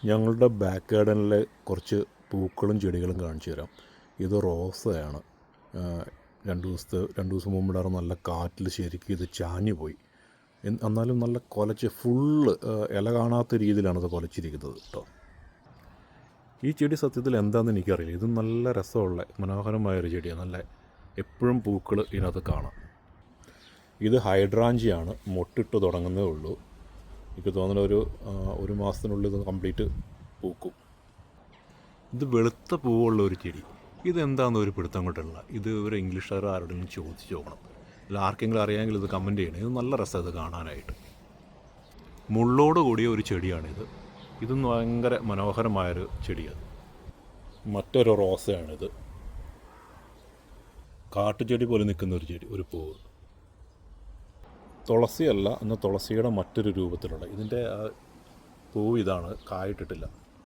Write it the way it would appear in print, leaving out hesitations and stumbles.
ഞങ്ങളുടെ ബാക്ക് ഗാർഡനിലെ കുറച്ച് പൂക്കളും ചെടികളും കാണിച്ചു തരാം. ഇത് റോസയാണ്. രണ്ട് ദിവസം മുമ്പിടാറ് നല്ല കാറ്റിൽ ശരിക്കും ഇത് ചാഞ്ഞു പോയി. എന്നാലും നല്ല കുലച്ച് ഫുള്ള് ഇല കാണാത്ത രീതിയിലാണ് ഇത് കുലച്ചിരിക്കുന്നത് കേട്ടോ. ഈ ചെടി സത്യത്തിൽ എന്താണെന്ന് എനിക്കറിയില്ല. ഇത് നല്ല രസമുള്ള മനോഹരമായൊരു ചെടിയാണ്. നല്ല എപ്പോഴും പൂക്കൾ ഇതിനകത്ത് കാണാം. ഇത് ഹൈഡ്രാഞ്ചിയാണ്. മൊട്ടിട്ട് തുടങ്ങുന്നേ ഉള്ളൂ. എനിക്ക് തോന്നുന്ന ഒരു മാസത്തിനുള്ളിൽ ഇത് കംപ്ലീറ്റ് പൂക്കും. ഇത് വെളുത്ത പൂവുള്ള ഒരു ചെടി. ഇതെന്താണെന്ന് ഒരു പിടുത്തം കൊണ്ടുള്ള. ഇത് ഒരു ഇംഗ്ലീഷുകാർ ആരോടെങ്കിലും ചോദിച്ച് നോക്കണം. അല്ല ആർക്കെങ്കിലും അറിയാമെങ്കിൽ ഇത് കമൻറ്റ് ചെയ്യണം. ഇത് നല്ല രസമാണ് ഇത് കാണാനായിട്ട്. മുള്ളോട് കൂടിയ ഒരു ചെടിയാണിത്. ഇതൊന്നും ഭയങ്കര മനോഹരമായൊരു ചെടിയാണ്. മറ്റൊരു റോസയാണിത്. കാട്ടുചെടി പോലെ നിൽക്കുന്ന ഒരു ചെടി, ഒരു പൂവ്. തുളസിയല്ല, എന്നാൽ തുളസിയുടെ മറ്റൊരു രൂപത്തിലുള്ള. ഇതിൻ്റെ പൂവ് ഇതാണ്, കായിട്ടിട്ടില്ല.